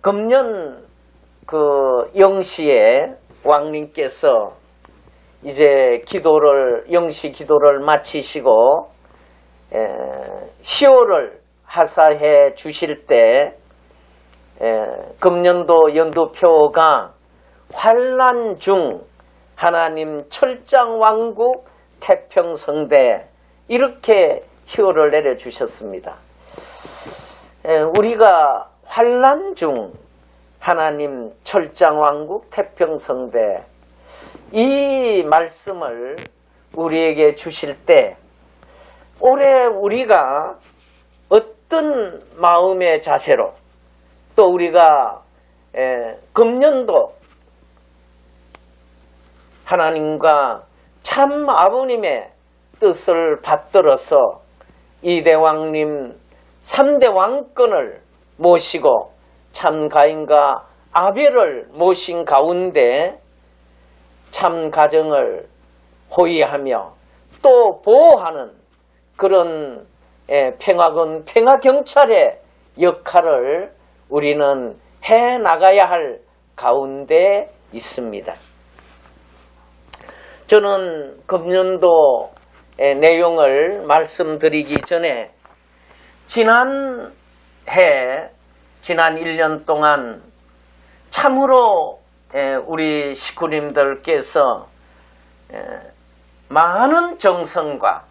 금년 그 0시에 왕님께서 이제 영시 기도를 마치시고 희호를 하사해 주실 때 금년도 연두표가 환란 중 하나님 철장 왕국 태평성대 이렇게 희호를 내려주셨습니다. 우리가 환란 중 하나님 철장 왕국 태평성대 이 말씀을 우리에게 주실 때 올해 우리가 어떤 마음의 자세로 또 우리가 금년도 하나님과 참 아버님의 뜻을 받들어서 이대왕님 3대 왕권을 모시고 참 가인과 아벨을 모신 가운데 참 가정을 호위하며 또 보호하는 그런 평화군 평화경찰의 역할을 우리는 해나가야 할 가운데 있습니다. 저는 금년도 내용을 말씀드리기 전에 지난 1년 동안 참으로 우리 식구님들께서 많은 정성과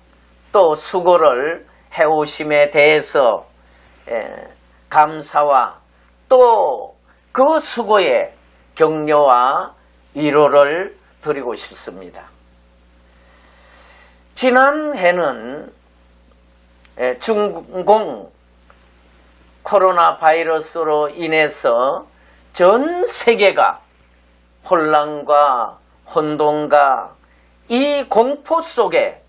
또 수고를 해오심에 대해서 감사와 또 그 수고에 격려와 위로를 드리고 싶습니다. 지난 해는 중공 코로나 바이러스로 인해서 전 세계가 혼란과 혼돈과 이 공포 속에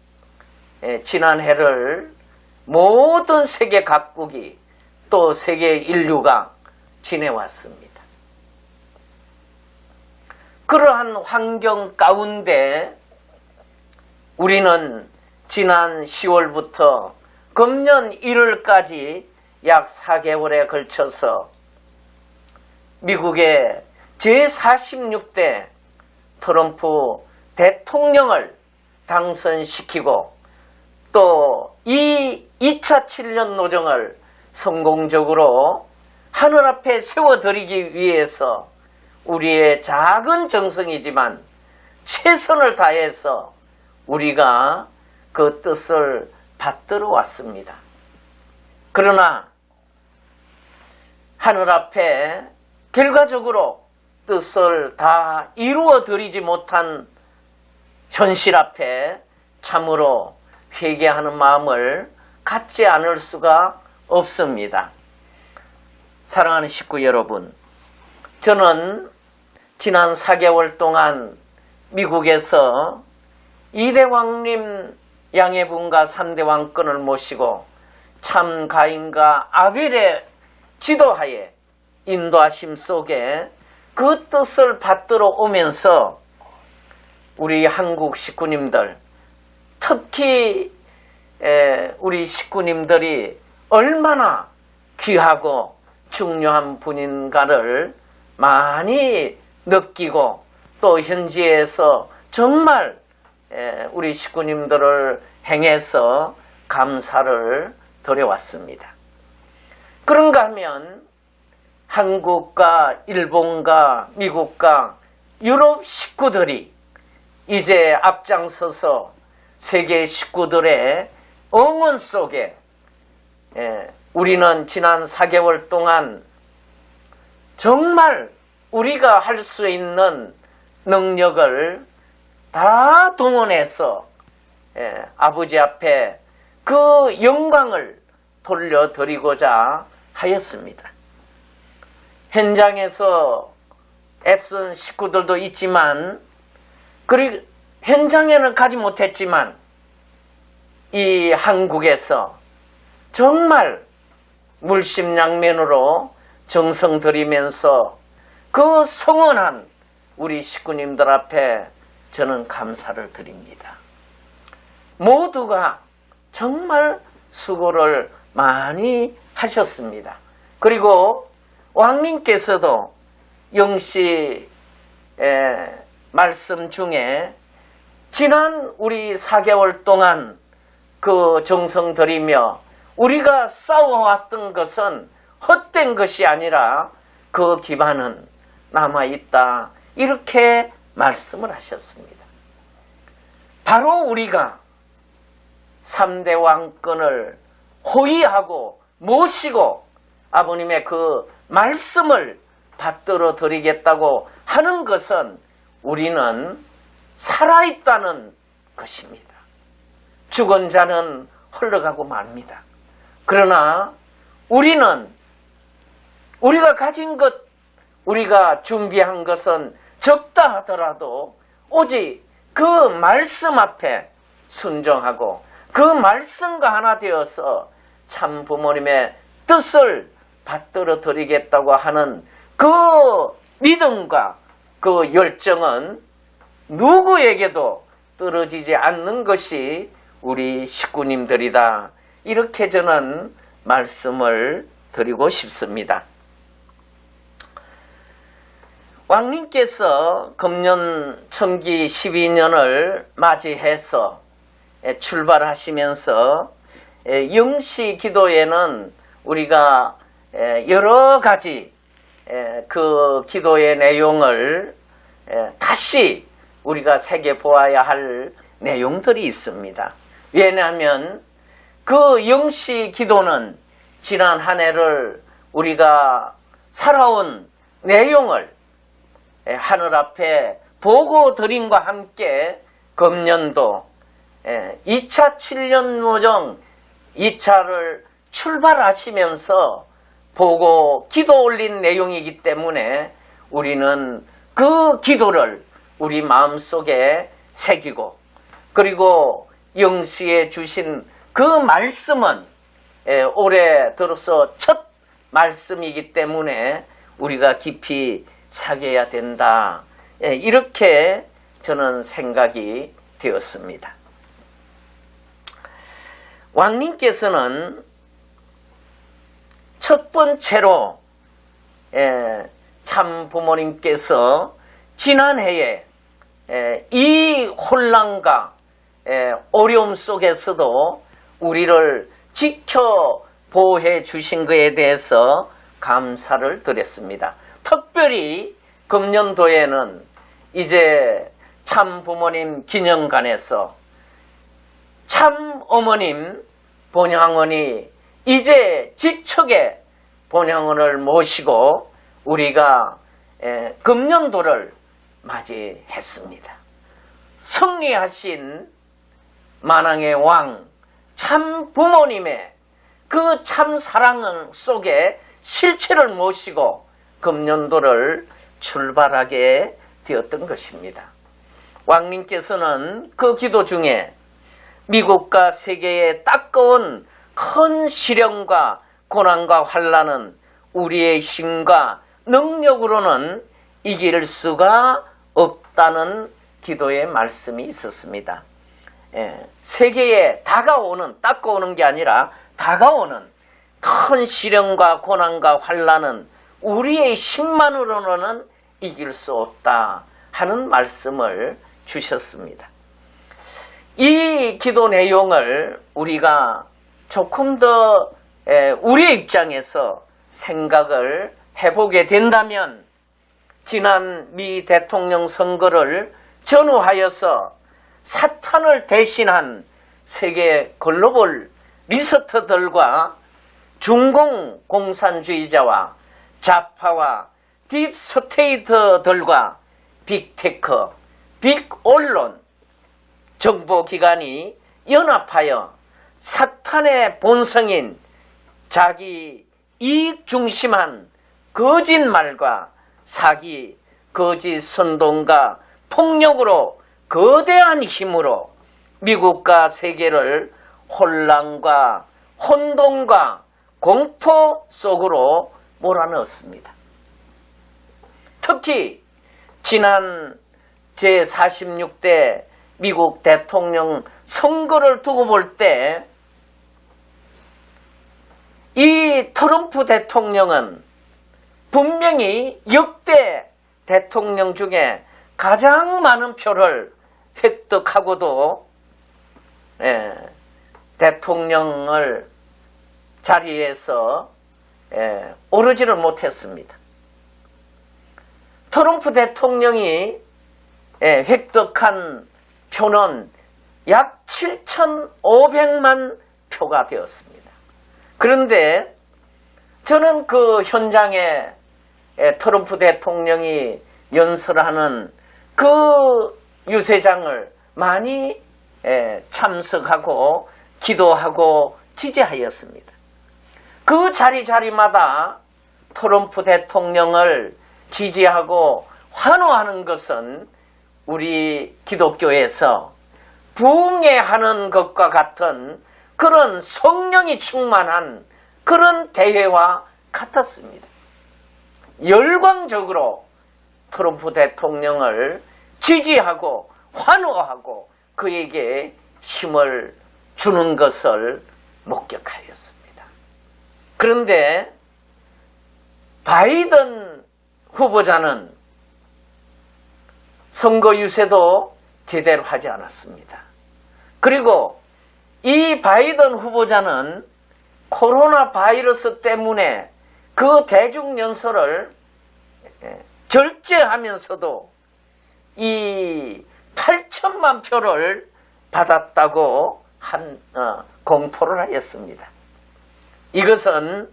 지난 해를 모든 세계 각국이 또 세계 인류가 지내왔습니다. 그러한 환경 가운데 우리는 지난 10월부터 금년 1월까지 약 4개월에 걸쳐서 미국의 제46대 트럼프 대통령을 당선시키고 또 이 2차 7년 노정을 성공적으로 하늘 앞에 세워드리기 위해서 우리의 작은 정성이지만 최선을 다해서 우리가 그 뜻을 받들어 왔습니다. 그러나 하늘 앞에 결과적으로 뜻을 다 이루어 드리지 못한 현실 앞에 참으로 회개하는 마음을 갖지 않을 수가 없습니다. 사랑하는 식구 여러분, 저는 지난 4개월 동안 미국에서 2대 왕님 양해분과 3대 왕권을 모시고 참 가인과 아벨의 지도하에 인도하심 속에 그 뜻을 받들어 오면서 우리 한국 식구님들, 특히 우리 식구님들이 얼마나 귀하고 중요한 분인가를 많이 느끼고 또 현지에서 정말 우리 식구님들을 행해서 감사를 드려왔습니다. 그런가 하면 한국과 일본과 미국과 유럽 식구들이 이제 앞장서서 세계 식구들의 응원 속에 우리는 지난 4개월 동안 정말 우리가 할 수 있는 능력을 다 동원해서 아버지 앞에 그 영광을 돌려드리고자 하였습니다. 현장에서 애쓴 식구들도 있지만 그리고 현장에는 가지 못했지만 이 한국에서 정말 물심양면으로 정성 들이면서 그 성원한 우리 식구님들 앞에 저는 감사를 드립니다. 모두가 정말 수고를 많이 하셨습니다. 그리고 왕님께서도 영시 말씀 중에 지난 우리 4개월 동안 그 정성 들이며 우리가 싸워왔던 것은 헛된 것이 아니라 그 기반은 남아있다. 이렇게 말씀을 하셨습니다. 바로 우리가 3대 왕권을 호위하고 모시고 아버님의 그 말씀을 받들어 드리겠다고 하는 것은 우리는 살아있다는 것입니다. 죽은 자는 흘러가고 맙니다. 그러나 우리는 우리가 가진 것, 우리가 준비한 것은 적다 하더라도 오직 그 말씀 앞에 순종하고 그 말씀과 하나 되어서 참 부모님의 뜻을 받들어 드리겠다고 하는 그 믿음과 그 열정은 누구에게도 떨어지지 않는 것이 우리 식구님들이다. 이렇게 저는 말씀을 드리고 싶습니다. 왕님께서 금년 청기 12년을 맞이해서 출발하시면서 영시 기도에는 우리가 여러 가지 그 기도의 내용을 다시 우리가 새겨보아야 할 내용들이 있습니다. 왜냐하면 그 영시 기도는 지난 한 해를 우리가 살아온 내용을 하늘 앞에 보고 드림과 함께 금년도 2차 7년 모정 2차를 출발하시면서 보고 기도 올린 내용이기 때문에 우리는 그 기도를 우리 마음속에 새기고 그리고 영시에 주신 그 말씀은 올해 들어서 첫 말씀이기 때문에 우리가 깊이 사귀어야 된다. 이렇게 저는 생각이 되었습니다. 왕님께서는 첫 번째로 참 부모님께서 지난해에 이 혼란과 어려움 속에서도 우리를 지켜 보호해 주신 것에 대해서 감사를 드렸습니다. 특별히 금년도에는 이제 참 부모님 기념관에서 참 어머님 본향원이 이제 지척에 본향원을 모시고 우리가 금년도를 맞이했습니다. 승리하신 만왕의 왕 참 부모님의 그 참 사랑 속에 실체를 모시고 금년도를 출발하게 되었던 것입니다. 왕님께서는 그 기도 중에 미국과 세계에 따가운 큰 시련과 고난과 환난은 우리의 힘과 능력으로는 이길 수가 없다는 기도의 말씀이 있었습니다. 세계에 다가오는, 따가오는 게 아니라 다가오는 큰 시련과 고난과 환난은 우리의 힘만으로는 이길 수 없다 하는 말씀을 주셨습니다. 이 기도 내용을 우리가 조금 더 우리의 입장에서 생각을 해보게 된다면 지난 미 대통령 선거를 전후하여서 사탄을 대신한 세계 글로벌 리서트들과 중공 공산주의자와 좌파와 딥스테이트들과 빅테크, 빅언론, 정보기관이 연합하여 사탄의 본성인 자기 이익 중심한 거짓말과 사기, 거짓 선동과 폭력으로 거대한 힘으로 미국과 세계를 혼란과 혼돈과 공포 속으로 몰아넣었습니다. 특히 지난 제46대 미국 대통령 선거를 두고 볼 때 이 트럼프 대통령은 분명히 역대 대통령 중에 가장 많은 표를 획득하고도 대통령을 자리에서 오르지를 못했습니다. 트럼프 대통령이 획득한 표는 약 7,500만 표가 되었습니다. 그런데 저는 그 현장에 트럼프 대통령이 연설하는 그 유세장을 많이 참석하고 기도하고 지지하였습니다. 그 자리마다 트럼프 대통령을 지지하고 환호하는 것은 우리 기독교에서 부흥회하는 것과 같은 그런 성령이 충만한 그런 대회와 같았습니다. 열광적으로 트럼프 대통령을 지지하고 환호하고 그에게 힘을 주는 것을 목격하였습니다. 그런데 바이든 후보자는 선거 유세도 제대로 하지 않았습니다. 그리고 이 바이든 후보자는 코로나 바이러스 때문에 그 대중연설을 절제하면서도 이 8천만 표를 받았다고 공포를 하였습니다. 이것은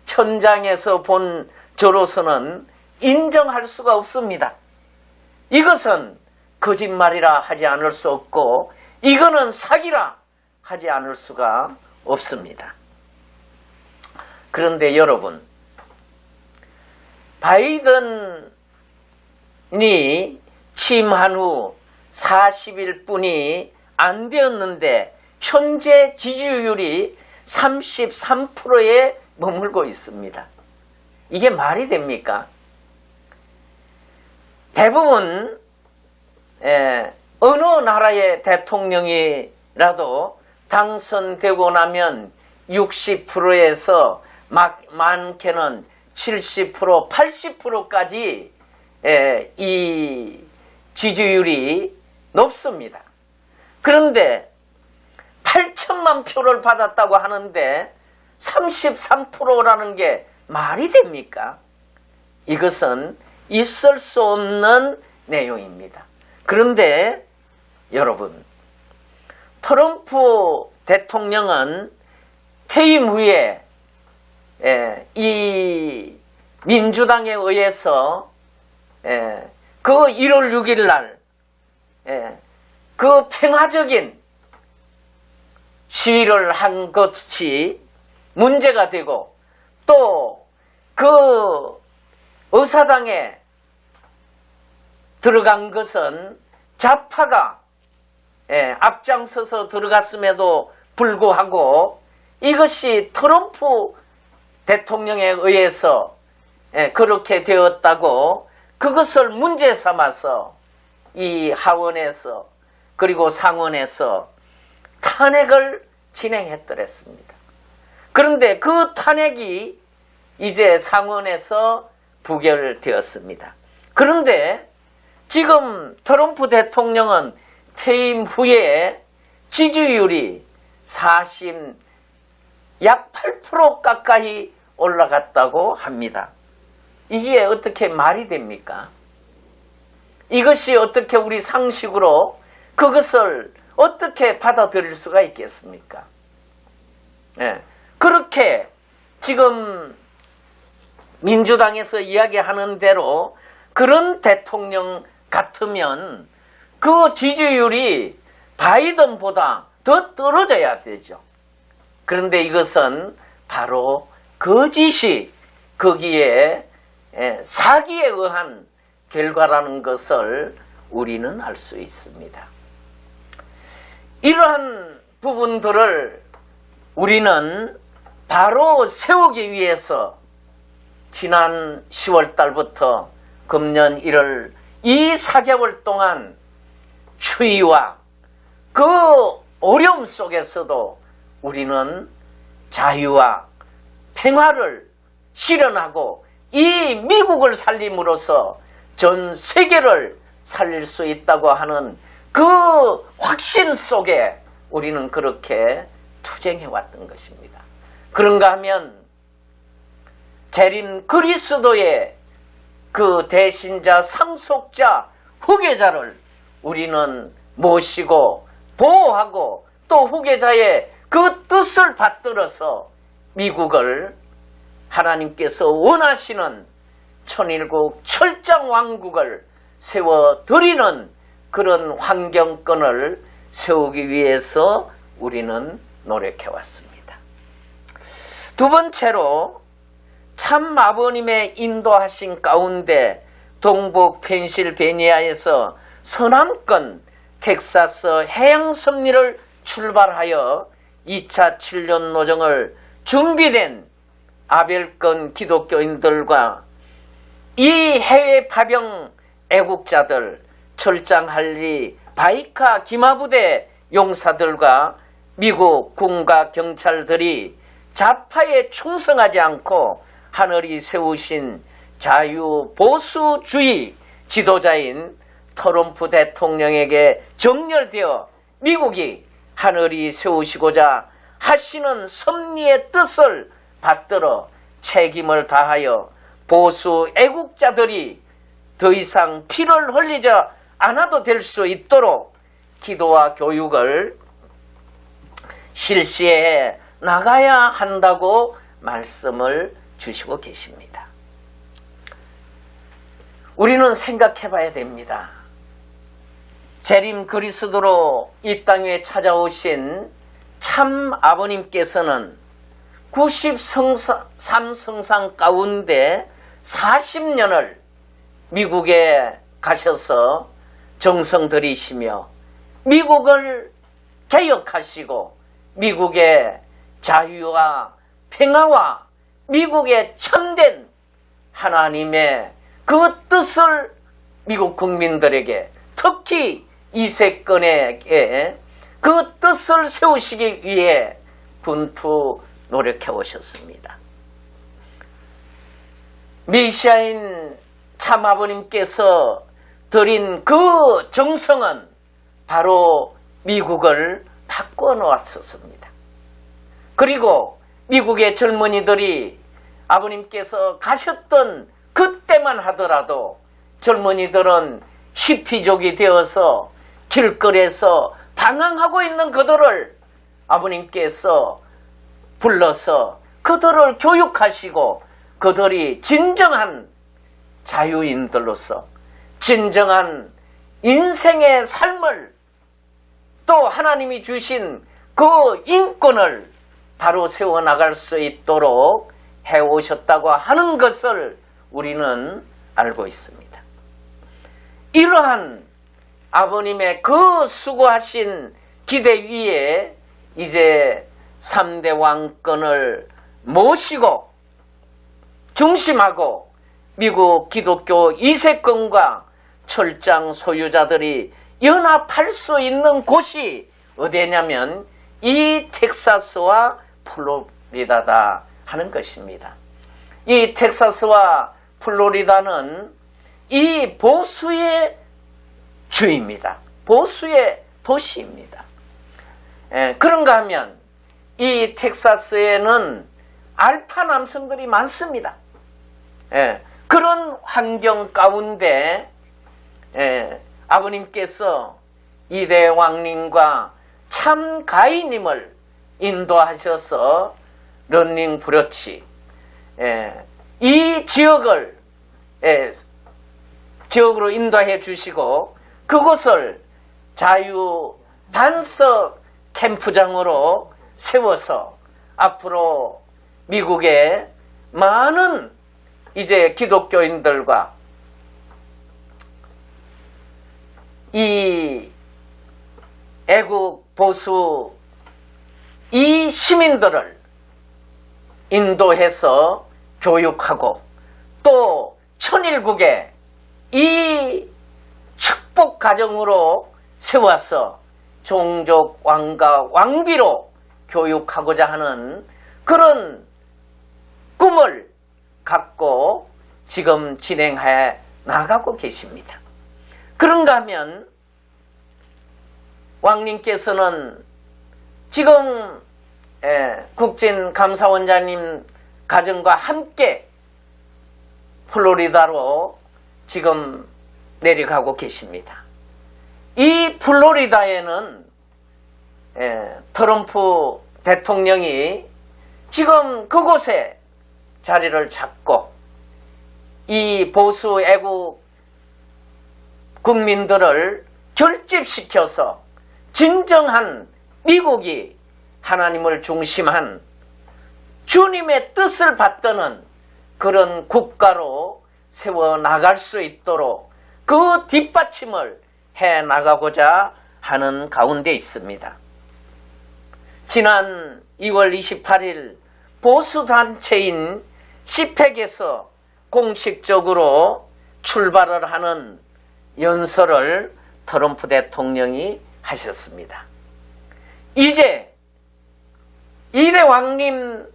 현장에서 본 저로서는 인정할 수가 없습니다. 이것은 거짓말이라 하지 않을 수 없고 이거는 사기라 하지 않을 수가 없습니다. 그런데 여러분, 바이든이 취임한 후 40일뿐이 안 되었는데 현재 지지율이 33%에 머물고 있습니다. 이게 말이 됩니까? 대부분 어느 나라의 대통령이라도 당선되고 나면 60%에서 많게는 70%, 80%까지 이 지지율이 높습니다. 그런데 8천만 표를 받았다고 하는데 33%라는 게 말이 됩니까? 이것은 있을 수 없는 내용입니다. 그런데 여러분, 트럼프 대통령은 퇴임 후에 이 민주당에 의해서 그 1월 6일 날 그 평화적인 시위를 한 것이 문제가 되고 또 그 의사당에 들어간 것은 좌파가 앞장서서 들어갔음에도 불구하고 이것이 트럼프 대통령에 의해서 그렇게 되었다고 그것을 문제 삼아서 이 하원에서 그리고 상원에서 탄핵을 진행했더랬습니다. 그런데 그 탄핵이 이제 상원에서 부결되었습니다. 그런데 지금 트럼프 대통령은 퇴임 후에 지지율이 약 8% 가까이 올라갔다고 합니다. 이게 어떻게 말이 됩니까? 이것이 어떻게 우리 상식으로 그것을 어떻게 받아들일 수가 있겠습니까? 그렇게 지금 민주당에서 이야기하는 대로 그런 대통령 같으면 그 지지율이 바이든보다 더 떨어져야 되죠. 그런데 이것은 바로 거짓이 거기에 사기에 의한 결과라는 것을 우리는 알 수 있습니다. 이러한 부분들을 우리는 바로 세우기 위해서 지난 10월 달부터 금년 1월 이 4개월 동안 추위와 그 어려움 속에서도 우리는 자유와 평화를 실현하고 이 미국을 살림으로써 전 세계를 살릴 수 있다고 하는 그 확신 속에 우리는 그렇게 투쟁해 왔던 것입니다. 그런가 하면 재림 그리스도의 그 대신자, 상속자, 후계자를 우리는 모시고 보호하고 또 후계자의 그 뜻을 받들어서 미국을 하나님께서 원하시는 천일국 철장 왕국을 세워드리는 그런 환경권을 세우기 위해서 우리는 노력해왔습니다. 두 번째로 참 아버님의 인도하신 가운데 동북 펜실베니아에서 서남권 텍사스 해양섭리를 출발하여 2차 7년 노정을 준비된 아벨권 기독교인들과 이 해외 파병 애국자들, 철장 할리 바이카 기마부대 용사들과 미국 군과 경찰들이 좌파에 충성하지 않고 하늘이 세우신 자유보수주의 지도자인 트럼프 대통령에게 정렬되어 미국이 하늘이 세우시고자 하시는 섭리의 뜻을 받들어 책임을 다하여 보수 애국자들이 더 이상 피를 흘리지 않아도 될 수 있도록 기도와 교육을 실시해 나가야 한다고 말씀을 주시고 계십니다. 우리는 생각해 봐야 됩니다. 재림 그리스도로 이 땅에 찾아오신 참 아버님께서는 93성상 가운데 40년을 미국에 가셔서 정성 들이시며 미국을 개혁하시고 미국의 자유와 평화와 미국의 참된 하나님의 그 뜻을 미국 국민들에게 특히 이세권에게 그 뜻을 세우시기 위해 분투 노력해 오셨습니다. 메시아인 참아버님께서 드린 그 정성은 바로 미국을 바꿔 놓았었습니다. 그리고 미국의 젊은이들이 아버님께서 가셨던 그때만 하더라도 젊은이들은 히피족이 되어서 길거리에서 방황하고 있는 그들을 아버님께서 불러서 그들을 교육하시고 그들이 진정한 자유인들로서 진정한 인생의 삶을 또 하나님이 주신 그 인권을 바로 세워나갈 수 있도록 해오셨다고 하는 것을 우리는 알고 있습니다. 이러한 아버님의 그 수고하신 기대 위에 이제 3대 왕권을 모시고 중심하고 미국 기독교 2세권과 철장 소유자들이 연합할 수 있는 곳이 어디냐면 이 텍사스와 플로리다다 하는 것입니다. 이 텍사스와 플로리다는 이 보수의 주입니다. 보수의 도시입니다. 그런가 하면 이 텍사스에는 알파 남성들이 많습니다. 그런 환경 가운데 아버님께서 이대 왕님과 참 가인님을 인도하셔서 런닝 브러치 이 지역을 지역으로 인도해 주시고 그곳을 자유 반석 캠프장으로 세워서 앞으로 미국의 많은 이제 기독교인들과 이 애국 보수 이 시민들을 인도해서 교육하고 또 천일국의 이 축복 가정으로 세워서 종족 왕과 왕비로 교육하고자 하는 그런 꿈을 갖고 지금 진행해 나가고 계십니다. 그런가 하면 왕님께서는 지금 국진감사원장님 가정과 함께 플로리다로 지금 내려가고 계십니다. 이 플로리다에는 트럼프 대통령이 지금 그곳에 자리를 잡고 이 보수 애국 국민들을 결집시켜서 진정한 미국이 하나님을 중심한 주님의 뜻을 받드는 그런 국가로 세워나갈 수 있도록 그 뒷받침을 해나가고자 하는 가운데 있습니다. 지난 2월 28일 보수단체인 시팩에서 공식적으로 출발을 하는 연설을 트럼프 대통령이 하셨습니다. 이제 2대 왕님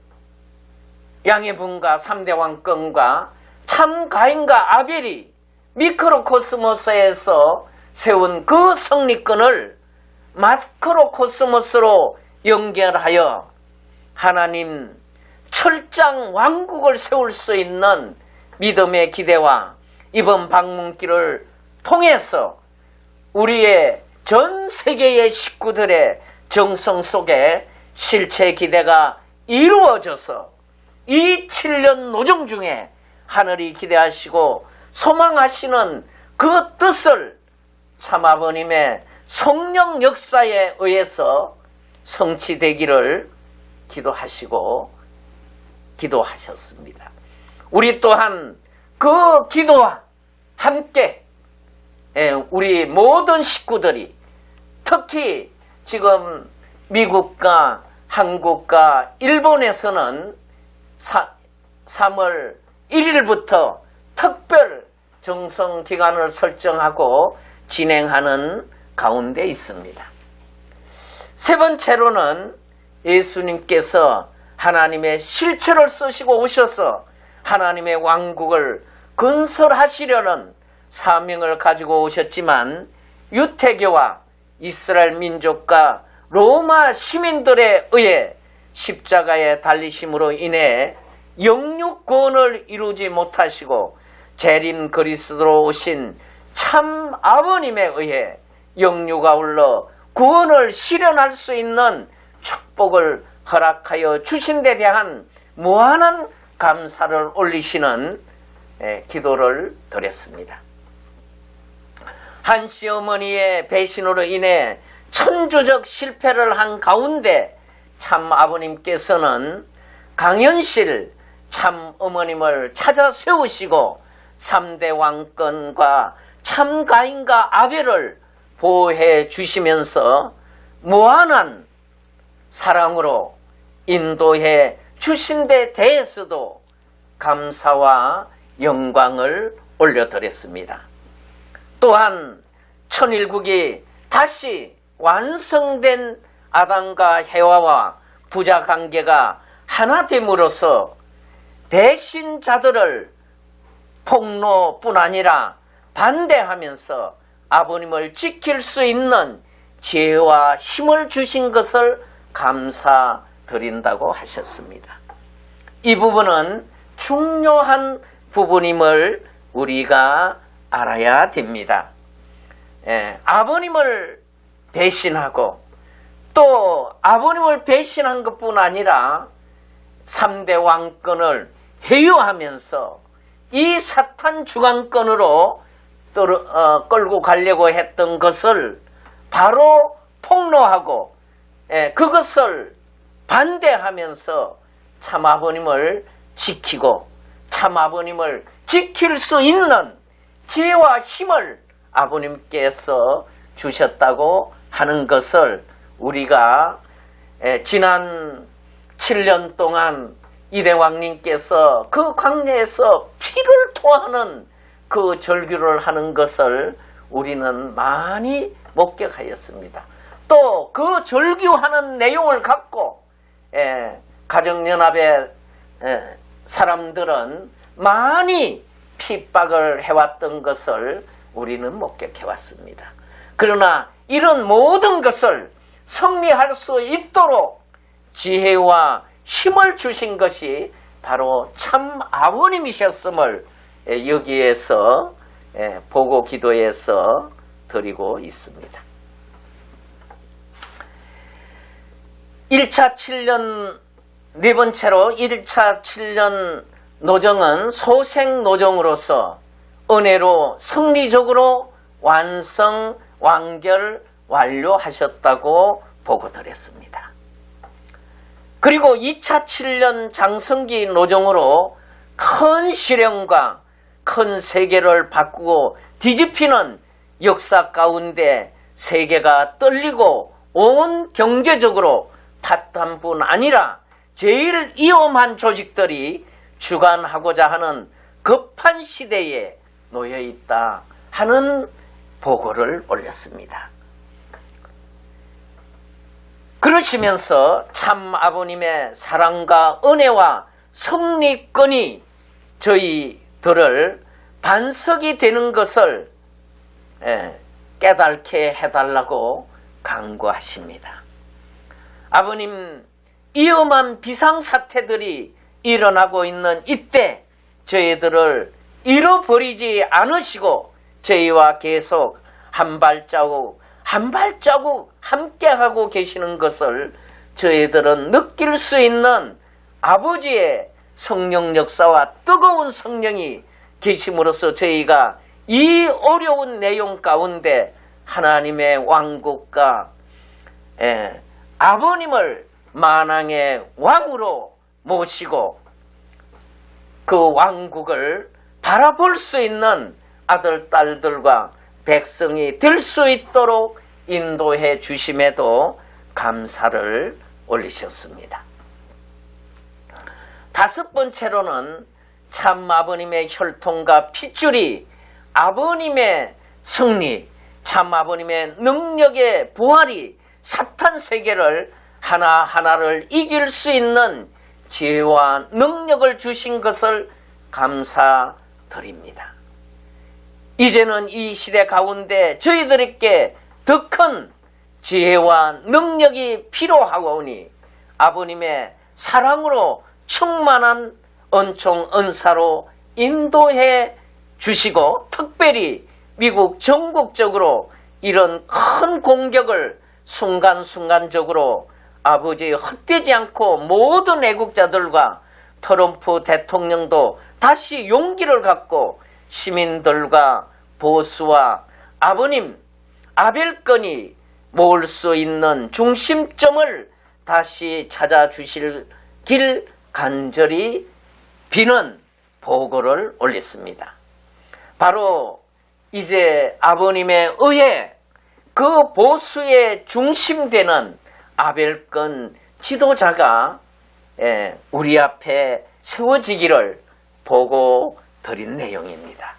양해분과 3대 왕권과 참 가인과 아벨이 미크로코스모스에서 세운 그 성리권을 마크로코스모스로 연결하여 하나님 철장 왕국을 세울 수 있는 믿음의 기대와 이번 방문길을 통해서 우리의 전 세계의 식구들의 정성 속에 실체 기대가 이루어져서 이 7년 노정 중에 하늘이 기대하시고 소망하시는 그 뜻을 참아버님의 성령 역사에 의해서 성취되기를 기도하셨습니다. 우리 또한 그 기도와 함께 우리 모든 식구들이 특히 지금 미국과 한국과 일본에서는 3월 1일부터 특별 정성 기간을 설정하고 진행하는 가운데 있습니다. 세 번째로는 예수님께서 하나님의 실체를 쓰시고 오셔서 하나님의 왕국을 건설하시려는 사명을 가지고 오셨지만 유태교와 이스라엘 민족과 로마 시민들에 의해 십자가에 달리심으로 인해 영육구원을 이루지 못하시고 재림 그리스도로 오신 참 아버님에 의해 영육아 울러 구원을 실현할 수 있는 축복을 허락하여 주신 데 대한 무한한 감사를 올리시는 기도를 드렸습니다. 한 시어머니의 배신으로 인해 천주적 실패를 한 가운데 참 아버님께서는 강현실 참 어머님을 찾아 세우시고 3대 왕권과 참 가인과 아벨을 보호해 주시면서 무한한 사랑으로 인도해 주신 데 대해서도 감사와 영광을 올려드렸습니다. 또한 천일국이 다시 완성된 아담과 해와와 부자관계가 하나 됨으로써 배신자들을 폭로뿐 아니라 반대하면서 아버님을 지킬 수 있는 지혜와 힘을 주신 것을 감사드린다고 하셨습니다. 이 부분은 중요한 부분임을 우리가 알아야 됩니다. 아버님을 배신하고 또 아버님을 배신한 것뿐 아니라 3대 왕권을 회유하면서 이 사탄 주관권으로 끌고 가려고 했던 것을 바로 폭로하고 그것을 반대하면서 참 아버님을 지키고 참 아버님을 지킬 수 있는 지혜와 힘을 아버님께서 주셨다고 하는 것을 우리가 지난 7년 동안 이대왕님께서 그 광야에서 피를 토하는 그 절규를 하는 것을 우리는 많이 목격하였습니다. 또 그 절규하는 내용을 갖고 가정연합의 사람들은 많이 핍박을 해왔던 것을 우리는 목격해왔습니다. 그러나 이런 모든 것을 승리할 수 있도록 지혜와 힘을 주신 것이 바로 참 아버님이셨음을 여기에서 보고 기도에서 드리고 있습니다. 1차 7년 네 번째로 1차 7년 노정은 소생 노정으로서 은혜로 승리적으로 완료하셨다고 보고드렸습니다. 그리고 2차 7년 장성기 노정으로 큰 실현과 큰 세계를 바꾸고 뒤집히는 역사 가운데 세계가 떨리고 온 경제적으로 파탄 뿐 아니라 제일 위험한 조직들이 주관하고자 하는 급한 시대에 놓여 있다 하는 보고를 올렸습니다. 그러시면서 참 아버님의 사랑과 은혜와 성리권이 저희들을 반석이 되는 것을 깨닫게 해달라고 간구하십니다. 아버님, 위험한 비상사태들이 일어나고 있는 이때 저희들을 잃어버리지 않으시고 저희와 계속 한 발자국 함께하고 계시는 것을 저희들은 느낄 수 있는 아버지의 성령 역사와 뜨거운 성령이 계심으로써 저희가 이 어려운 내용 가운데 하나님의 왕국과 아버님을 만왕의 왕으로 모시고 그 왕국을 바라볼 수 있는 아들, 딸들과 백성이 될 수 있도록 인도해 주심에도 감사를 올리셨습니다. 다섯 번째로는 참 아버님의 혈통과 핏줄이 아버님의 승리, 참 아버님의 능력의 부활이 사탄 세계를 하나하나를 이길 수 있는 지혜와 능력을 주신 것을 감사드립니다. 이제는 이 시대 가운데 저희들에게 더 큰 지혜와 능력이 필요하오니 아버님의 사랑으로 충만한 은총 은사로 인도해 주시고 특별히 미국 전국적으로 이런 큰 공격을 순간순간적으로 아버지 헛되지 않고 모든 애국자들과 트럼프 대통령도 다시 용기를 갖고 시민들과 보수와 아버님 아벨권이 모을 수 있는 중심점을 다시 찾아주실 길 간절히 비는 보고를 올렸습니다. 바로 이제 아버님에 의해 그 보수의 중심되는 아벨권 지도자가 우리 앞에 세워지기를 보고 드린 내용입니다.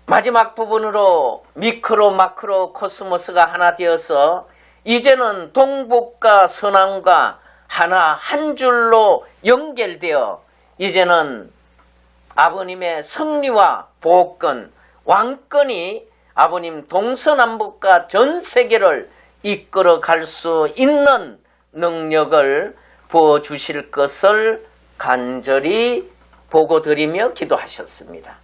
마지막 부분으로 미크로 마크로 코스모스가 하나 되어서 이제는 동북과 서남과 하나 한 줄로 연결되어 이제는 아버님의 승리와 보호권, 왕권이 아버님 동서남북과 전 세계를 이끌어 갈 수 있는 능력을 부어주실 것을 간절히 보고드리며 기도하셨습니다.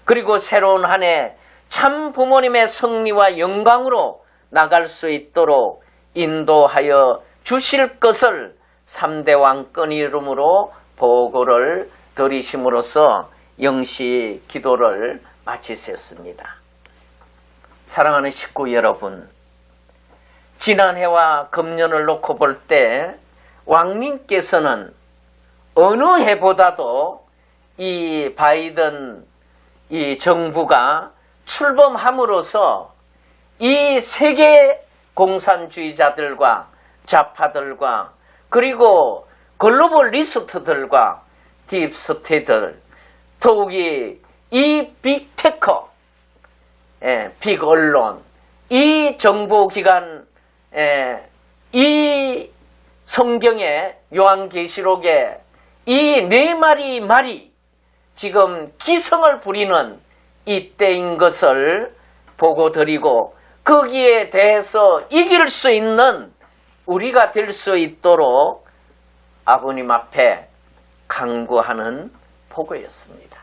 그리고 새로운 한 해 참 부모님의 승리와 영광으로 나갈 수 있도록 인도하여 주실 것을 3대 왕권 이름으로 보고를 드리심으로써 영시 기도를 마치셨습니다. 사랑하는 식구 여러분, 지난해와 금년을 놓고 볼 때 왕님께서는 어느 해보다도 이 바이든 이 정부가 출범함으로써 이 세계 공산주의자들과 좌파들과 그리고 글로벌리스트들과 딥스테이트들 더욱이 이 빅테커, 빅 언론, 이 정보기관, 이 성경의 요한계시록의 이 네 마리 말이 지금 기성을 부리는 이때인 것을 보고 드리고 거기에 대해서 이길 수 있는 우리가 될 수 있도록 아버님 앞에 간구하는 보고였습니다.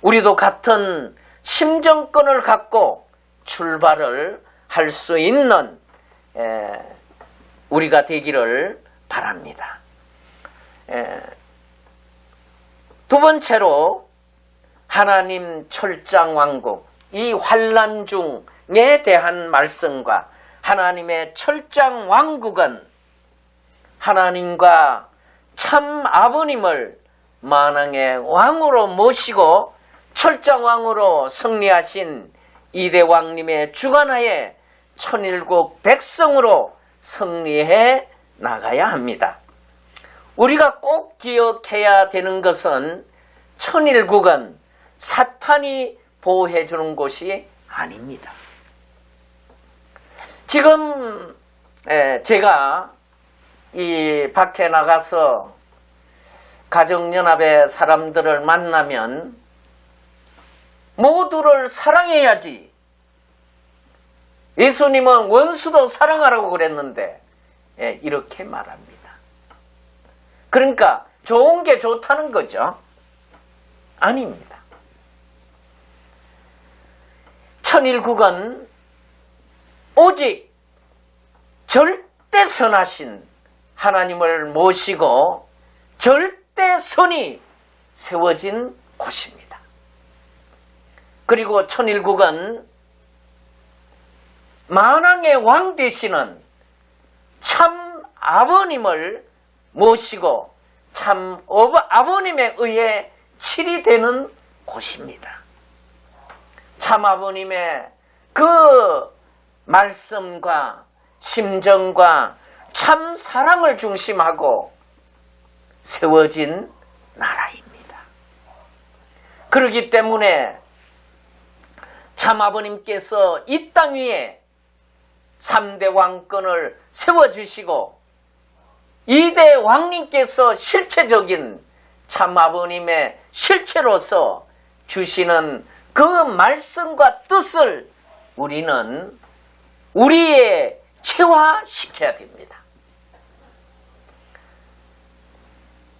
우리도 같은 심정권을 갖고 출발을 할 수 있는 우리가 되기를 바랍니다. 두 번째로 하나님 철장왕국, 이 환난 중에 대한 말씀과 하나님의 철장왕국은 하나님과 참 아버님을 만왕의 왕으로 모시고 철장왕으로 승리하신 이대왕님의 주관하에 천일국 백성으로 승리해 나가야 합니다. 우리가 꼭 기억해야 되는 것은 천일국은 사탄이 보호해 주는 곳이 아닙니다. 지금 제가 이 밖에 나가서 가정연합의 사람들을 만나면 모두를 사랑해야지. 예수님은 원수도 사랑하라고 그랬는데 이렇게 말합니다. 그러니까 좋은 게 좋다는 거죠? 아닙니다. 천일국은 오직 절대 선하신 하나님을 모시고 절대 선이 세워진 곳입니다. 그리고 천일국은 만왕의 왕 되시는 참 아버님을 모시고 참 아버님에 의해 칠이되는 곳입니다. 참 아버님의 그 말씀과 심정과 참 사랑을 중심하고 세워진 나라입니다. 그렇기 때문에 참 아버님께서 이 땅 위에 3대 왕권을 세워주시고 2대 왕님께서 실체적인 참 아버님의 실체로서 주시는 그 말씀과 뜻을 우리는 우리의 체화시켜야 됩니다.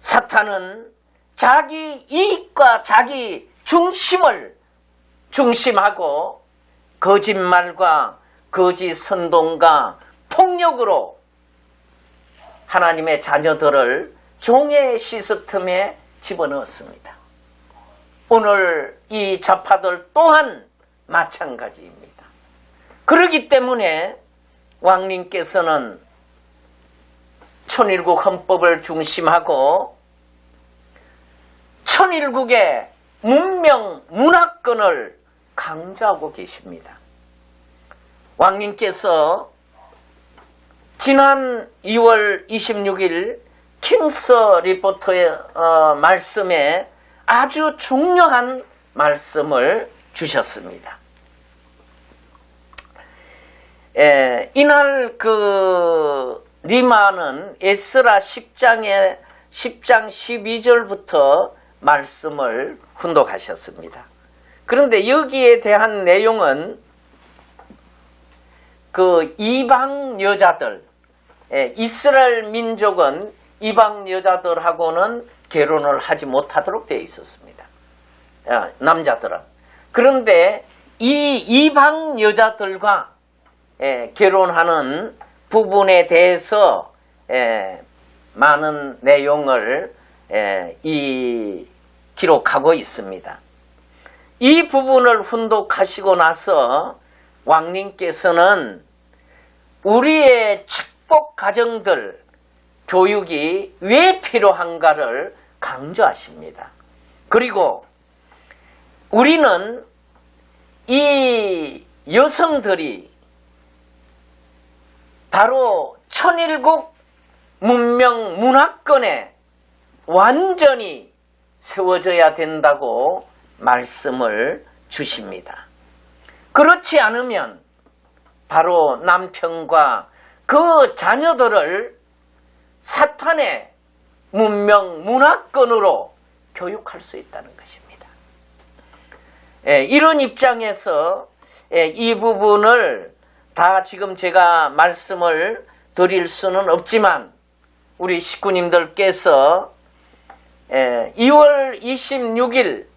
사탄은 자기 이익과 자기 중심을 중심하고 거짓말과 거짓 선동과 폭력으로 하나님의 자녀들을 종의 시스템에 집어넣었습니다. 오늘 이 좌파들 또한 마찬가지입니다. 그렇기 때문에 왕님께서는 천일국 헌법을 중심하고 천일국의 문명 문화권을 강조하고 계십니다. 왕님께서 지난 2월 26일 킹스 리포터의 말씀에 아주 중요한 말씀을 주셨습니다. 이날 그 리마는 에스라 10장 12절부터 말씀을 훈독하셨습니다. 그런데 여기에 대한 내용은 그 이방 여자들, 이스라엘 민족은 이방 여자들하고는 결혼을 하지 못하도록 되어 있었습니다. 남자들은. 그런데 이 이방 여자들과 결혼하는 부분에 대해서 많은 내용을 기록하고 있습니다. 이 부분을 훈독하시고 나서 왕님께서는 우리의 축복 가정들 교육이 왜 필요한가를 강조하십니다. 그리고 우리는 이 여성들이 바로 천일국 문명 문화권에 완전히 세워져야 된다고 말씀을 주십니다. 그렇지 않으면 바로 남편과 그 자녀들을 사탄의 문명 문화권으로 교육할 수 있다는 것입니다. 이런 입장에서 이 부분을 다 지금 제가 말씀을 드릴 수는 없지만 우리 식구님들께서 2월 26일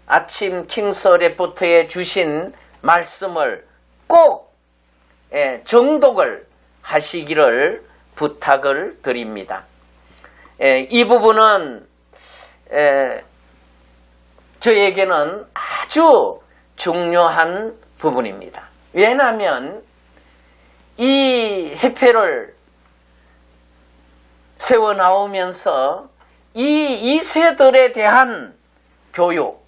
아침 킹스 레포트에 주신 말씀을 꼭 정독을 하시기를 부탁을 드립니다. 이 부분은 저에게는 아주 중요한 부분입니다. 왜냐하면 이 협회를 세워 나오면서 이 2세들에 대한 교육,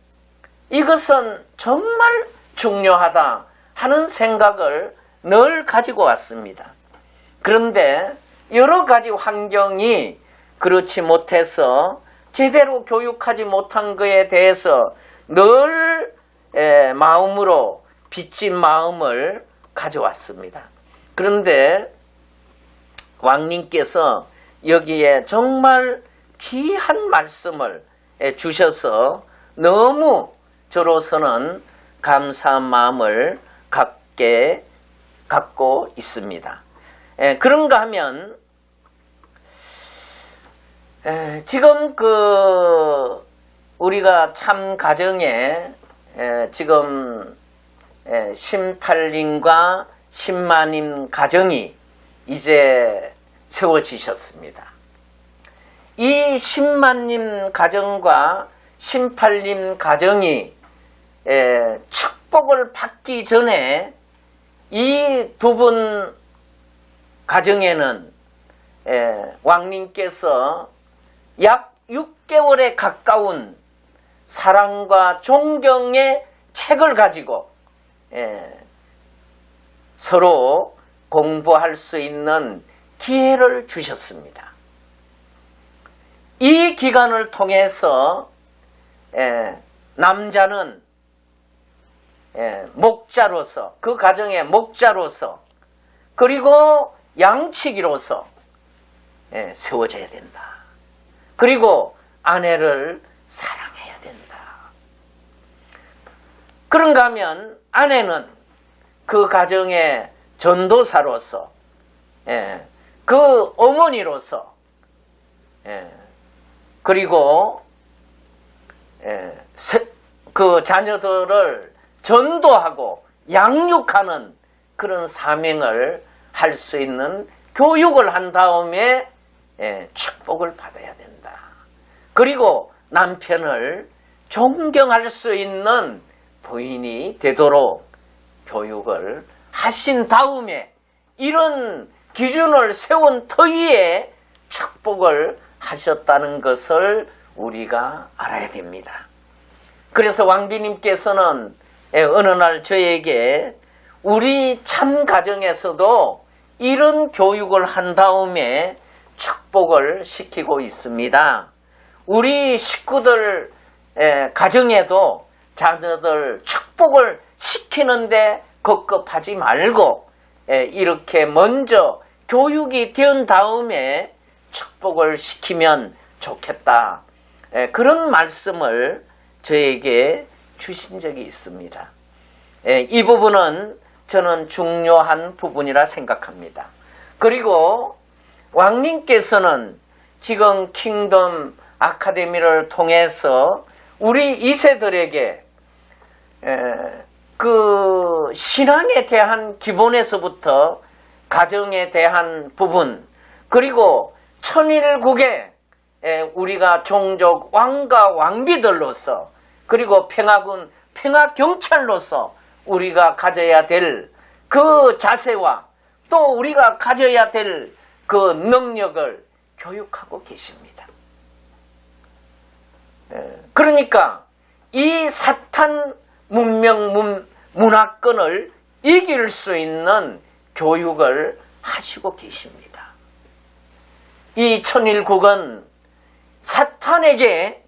이것은 정말 중요하다 하는 생각을 늘 가지고 왔습니다. 그런데 여러 가지 환경이 그렇지 못해서 제대로 교육하지 못한 것에 대해서 늘 마음으로 빚진 마음을 가져왔습니다. 그런데 왕님께서 여기에 정말 귀한 말씀을 주셔서 너무 저로서는 감사한 마음을 갖고 있습니다. 그런가 하면 지금 우리가 참 가정에 지금 18인과 10만인 가정이 이제 세워지셨습니다. 이 10만님 가정과 18님 가정이 축복을 받기 전에 이 두 분 가정에는 왕님께서 약 6개월에 가까운 사랑과 존경의 책을 가지고 서로 공부할 수 있는 기회를 주셨습니다. 이 기간을 통해서 남자는 목자로서, 그 가정의 목자로서, 그리고 양치기로서 세워져야 된다. 그리고 아내를 사랑해야 된다. 그런가 하면 아내는 그 가정의 전도사로서, 그 어머니로서, 그리고 그 자녀들을 전도하고 양육하는 그런 사명을 할 수 있는 교육을 한 다음에 축복을 받아야 된다. 그리고 남편을 존경할 수 있는 부인이 되도록 교육을 하신 다음에 이런 기준을 세운 터위에 축복을 하셨다는 것을 우리가 알아야 됩니다. 그래서 왕비님께서는 어느 날 저에게 우리 참 가정에서도 이런 교육을 한 다음에 축복을 시키고 있습니다. 우리 식구들 가정에도 자녀들 축복을 시키는데 급급하지 말고 이렇게 먼저 교육이 된 다음에 축복을 시키면 좋겠다. 그런 말씀을 저에게 주신 적이 있습니다. 이 부분은 저는 중요한 부분이라 생각합니다. 그리고 왕님께서는 지금 킹덤 아카데미를 통해서 우리 2세들에게 그 신앙에 대한 기본에서부터 가정에 대한 부분, 그리고 천일국에 우리가 종족 왕과 왕비들로서, 그리고 평화군 평화경찰로서 우리가 가져야 될 그 자세와 또 우리가 가져야 될 그 능력을 교육하고 계십니다. 그러니까 이 사탄 문화권을 이길 수 있는 교육을 하시고 계십니다. 이 천일국은 사탄에게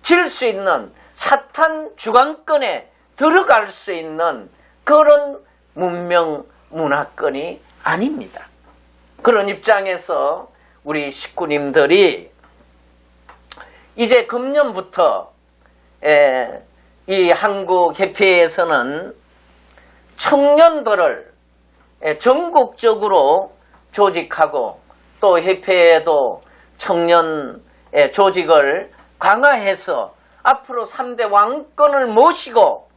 질 수 있는, 사탄 주관권에 들어갈 수 있는 그런 문화권이 아닙니다. 그런 입장에서 우리 식구님들이 이제 금년부터 이 한국협회에서는 청년들을 전국적으로 조직하고 또 협회에도 청년 조직을 강화해서 앞으로 3대 왕권을 모시고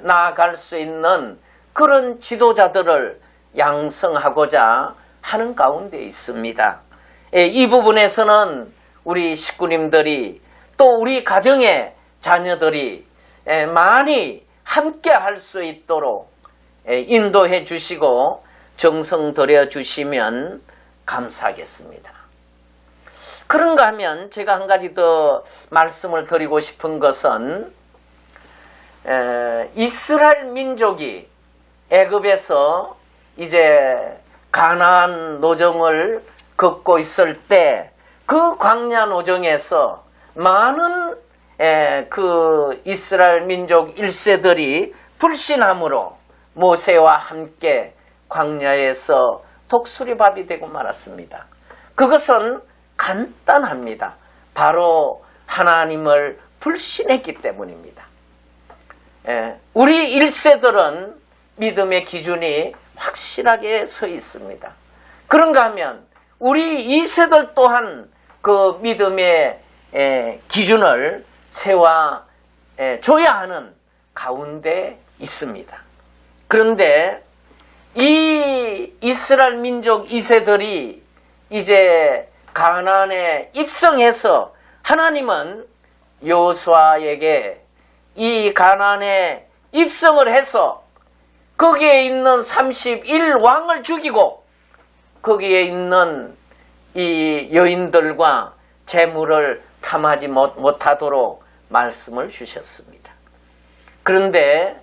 나아갈 수 있는 그런 지도자들을 양성하고자 하는 가운데 있습니다. 이 부분에서는 우리 식구님들이 또 우리 가정의 자녀들이 많이 함께 할 수 있도록 인도해 주시고 정성 들여 주시면 감사하겠습니다. 그런가 하면 제가 한 가지 더 말씀을 드리고 싶은 것은 이스라엘 민족이 애굽에서 이제 가나안 노정을 걷고 있을 때 그 광야 노정에서 많은 그 이스라엘 민족 1세들이 불신함으로 모세와 함께 광야에서 독수리밥이 되고 말았습니다. 그것은 간단합니다. 바로 하나님을 불신했기 때문입니다. 우리 1세들은 믿음의 기준이 확실하게 서 있습니다. 그런가 하면 우리 2세들 또한 그 믿음의 기준을 세워줘야 하는 가운데 있습니다. 그런데 이 이스라엘 민족 2세들이 이제 가나안에 입성해서 하나님은 여호수아에게 이 가나안에 입성을 해서 거기에 있는 31왕을 죽이고 거기에 있는 이 여인들과 재물을 탐하지 못하도록 말씀을 주셨습니다. 그런데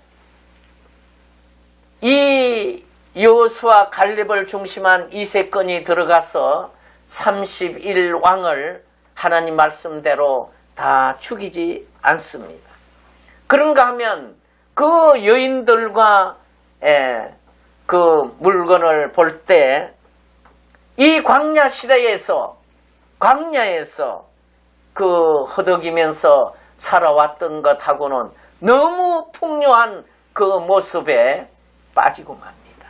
이 여호수아 갈렙을 중심한 2세권이 들어가서 31왕을 하나님 말씀대로 다 죽이지 않습니다. 그런가 하면 그 여인들과 그 물건을 볼 때 이 광야 시대에서 광야에서 그 허덕이면서 살아왔던 것하고는 너무 풍요한 그 모습에 빠지고 맙니다.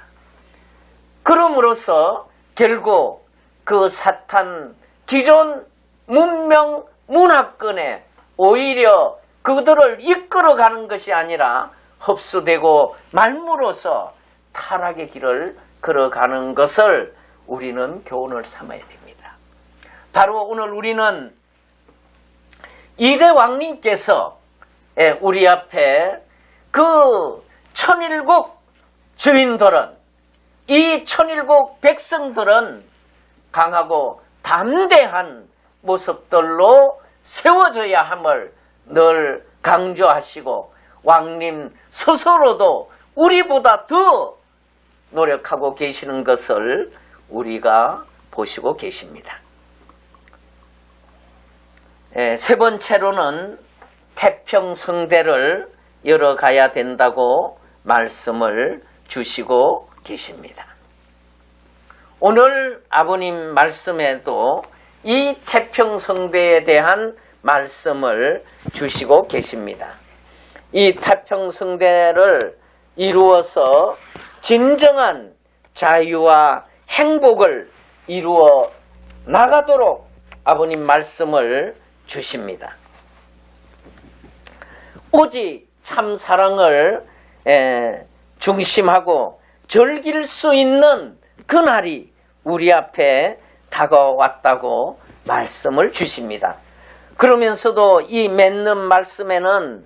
그럼으로써 결국 그 사탄 기존 문명 문화권에 오히려 그들을 이끌어가는 것이 아니라 흡수되고 말므로써 타락의 길을 걸어가는 것을 우리는 교훈을 삼아야 됩니다. 바로 오늘 우리는 이대 왕님께서 우리 앞에 그 천일국 주인들은 이 천일국 백성들은 강하고 담대한 모습들로 세워져야 함을 늘 강조하시고 왕님 스스로도 우리보다 더 노력하고 계시는 것을 우리가 보시고 계십니다. 세 번째로는 태평성대를 열어가야 된다고 말씀을 주시고 계십니다. 오늘 아버님 말씀에도 이 태평성대에 대한 말씀을 주시고 계십니다. 이 태평성대를 이루어서 진정한 자유와 행복을 이루어 나가도록 아버님 말씀을 주십니다. 오직 참 사랑을 중심하고 즐길 수 있는 그날이 우리 앞에 다가왔다고 말씀을 주십니다. 그러면서도 이 맺는 말씀에는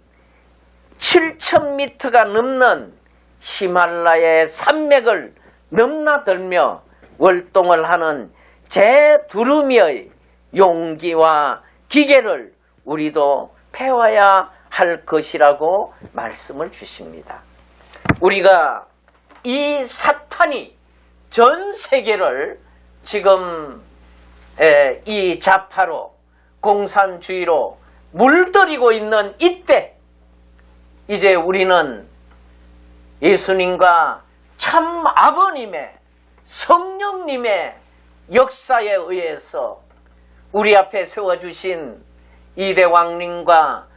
7,000m가 넘는 히말라야의 산맥을 넘나들며 월동을 하는 제 두루미의 용기와 기계를 우리도 배워야 할 것이라고 말씀을 주십니다. 우리가 이 사탄이 전 세계를 지금 이 좌파로 공산주의로 물들이고 있는 이때 이제 우리는 예수님과 참 아버님의 성령님의 역사에 의해서 우리 앞에 세워주신 이대 왕님과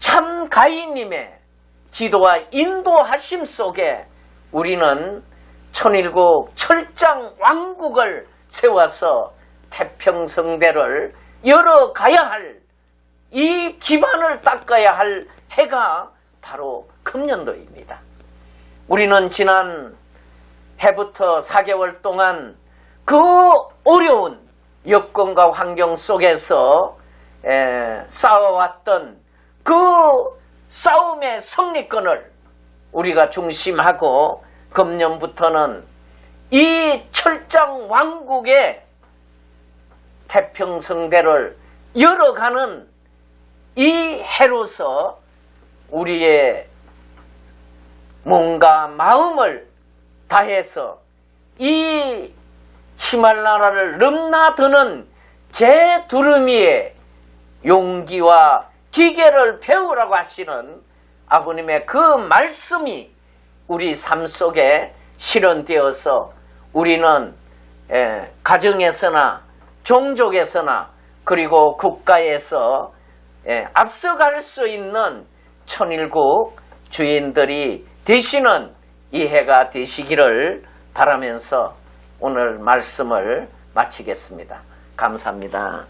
참 가인님의 지도와 인도하심 속에 우리는 천일국 철장 왕국을 세워서 태평성대를 열어가야 할, 이 기반을 닦아야 할 해가 바로 금년도입니다. 우리는 지난 해부터 4개월 동안 그 어려운 여건과 환경 속에서 싸워왔던 그 싸움의 승리권을 우리가 중심하고 금년부터는 이 철장 왕국의 태평성대를 열어가는 이 해로서 우리의 몸과 마음을 다해서 이 히말라야를 넘나드는 제 두루미에 용기와 기계를 배우라고 하시는 아버님의 그 말씀이 우리 삶 속에 실현되어서 우리는 가정에서나 종족에서나 그리고 국가에서 앞서갈 수 있는 천일국 주인들이 되시는 이 해가 되시기를 바라면서 오늘 말씀을 마치겠습니다. 감사합니다.